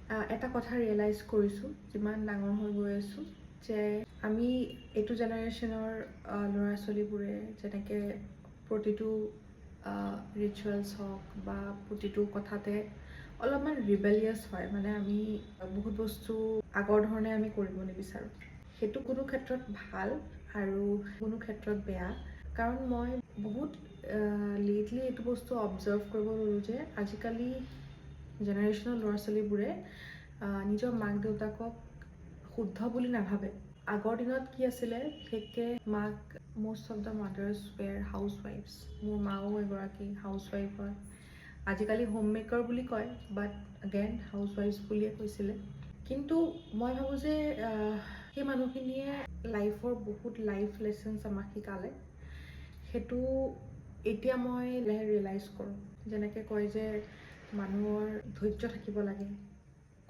এটা কথা ৰিয়েলাইজ কৰিছোঁ যিমান ডাঙৰ হৈ গৈ আছোঁ যে আমি এইটো জেনেৰেশ্যনৰ ল'ৰা ছোৱালীবোৰে যেনেকৈ প্ৰতিটো ৰিচুৱেলছ হওক বা প্ৰতিটো কথাতে অলপমান ৰিবেলিয়াছ হয়, মানে আমি বহুত বস্তু আগৰ ধৰণে আমি কৰিব নিবিচাৰোঁ। সেইটো কোনো ক্ষেত্ৰত ভাল আৰু কোনো ক্ষেত্ৰত বেয়া, কাৰণ মই বহুত লেটলি এইটো বস্তু অবজাৰ্ভ কৰিব ল'লোঁ যে আজিকালি জেনেৰেশ্যনৰ ল'ৰা ছোৱালীবোৰে নিজৰ মাক দেউতাকক শুদ্ধ বুলি নাভাবে। আগৰ দিনত কি আছিলে, বিশেষকৈ মাক most of the mothers were housewives. মোৰ মাও এগৰাকী হাউচৱাইফ হয়। আজিকালি হোম মেকাৰ বুলি কয়, বাট এগেইন হাউচৱাইফ বুলিয়ে কৈছিলে। কিন্তু মই ভাবোঁ যে সেই মানুহখিনিয়ে লাইফৰ বহুত লাইফ লেচনছ আমাক শিকালে। সেইটো এতিয়া মই ৰিয়েলাইজ কৰোঁ। যেনেকৈ কয় যে মানুহৰ ধৈৰ্য থাকিব লাগে,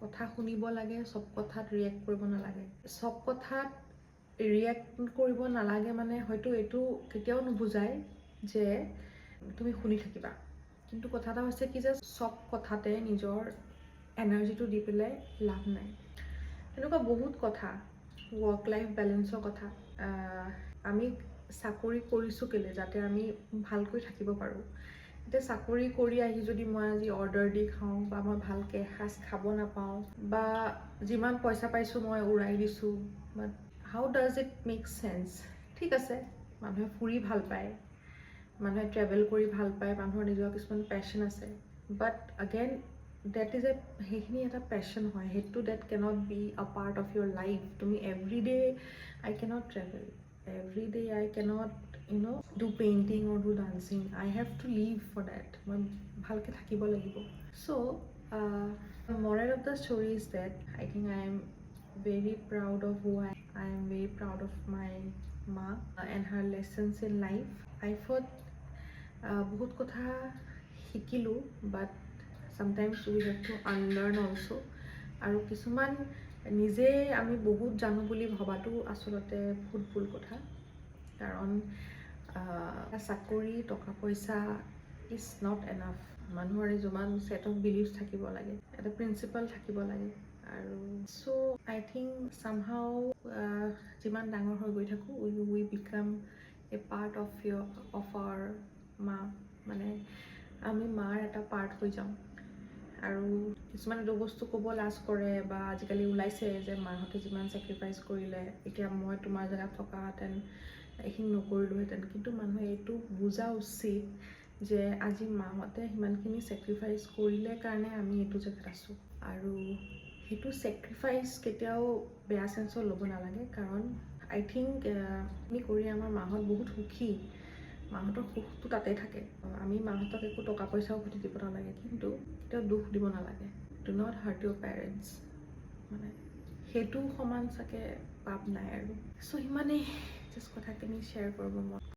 কথা শুনিব লাগে, চব কথাত ৰিয়েক্ট কৰিব নালাগে। চব কথাত ৰিয়েক্ট কৰিব নালাগে মানে হয়তো এইটো কেতিয়াও নুবুজায় যে তুমি শুনি থাকিবা, কিন্তু কথা এটা হৈছে কি যে চব কথাতে নিজৰ এনাৰ্জিটো দি পেলাই লাভ নাই। তেনেকুৱা বহুত কথা, ৱৰ্ক লাইফ বেলেঞ্চৰ কথা। আমি চাকৰি কৰিছোঁ কেলৈ, যাতে আমি ভালকৈ থাকিব পাৰোঁ। এতিয়া চাকৰি কৰি আহি যদি মই আজি অৰ্ডাৰ দি খাওঁ বা মই ভালকৈ এসাঁজ খাব নাপাওঁ বা যিমান পইচা পাইছোঁ মই উৰাই দিছোঁ, বাট হাউ ডাজ ইট মেক চেন্স? ঠিক আছে, মানুহে ফুৰি ভাল পায়, মানুহে ট্ৰেভেল কৰি ভাল পায়, মানুহৰ নিজৰ কিছুমান পেশ্যন আছে, বাট আগেইন ডেট ইজ সেইখিনি এটা পেশ্যন হয়, সেইটো that cannot be a part of your life. তুমি every day I cannot travel, every day I cannot do painting or do dancing, I have to live for that. মই ভালকৈ থাকিব লাগিব। চ' moral of the story is that I think I am very proud of who I am very proud of my ma and her lessons in life. লাইফত বহুত কথা শিকিলোঁ, বাট sometimes we have to unlearn also. আৰু কিছুমান নিজে আমি বহুত জানো বুলি ভবাটো আচলতে বহুত ভুল কথা, কাৰণ চাকৰি টকা পইচা ইজ নট এনাফ। মানুহৰ যিমান ছেট অফ বিলিভছ থাকিব লাগে, এটা প্ৰিন্সিপাল থাকিব লাগে। আৰু চ' আই থিংক চামহাও যিমান ডাঙৰ হৈ গৈ থাকোঁ we become a part of our মা, মানে আমি মাৰ এটা পাৰ্ট হৈ যাওঁ। আৰু কিছুমান এইটো বস্তু ক'ব লাজ কৰে, বা আজিকালি ওলাইছে যে মাহঁতে যিমান ছেক্ৰিফাইচ কৰিলে, এতিয়া মই তোমাৰ জেগাত থকাহেঁতেন এইখিনি নকৰিলোঁহেঁতেন। কিন্তু মানুহে এইটো বুজা উচিত যে আজি মাহঁতে সিমানখিনি ছেক্ৰিফাইচ কৰিলে কাৰণে আমি এইটো জেগাত আছোঁ। আৰু সেইটো ছেক্ৰিফাইচ কেতিয়াও বেয়া চেঞ্চত ল'ব নালাগে, কাৰণ আই থিংক আমি কৰি আমাৰ মাহঁত বহুত সুখী, মাহঁতৰ সুখটো তাতে থাকে। আমি মাহঁতক একো টকা পইচাও ঘটি দিব নালাগে, কিন্তু কেতিয়াও দুখ দিব নালাগে। Do not heart your parents, মানে সেইটো সমান চাগে পাপ নাই আৰু। চ' সিমানেই জাষ্ট কথাখিনি শ্বেয়াৰ কৰিব মন।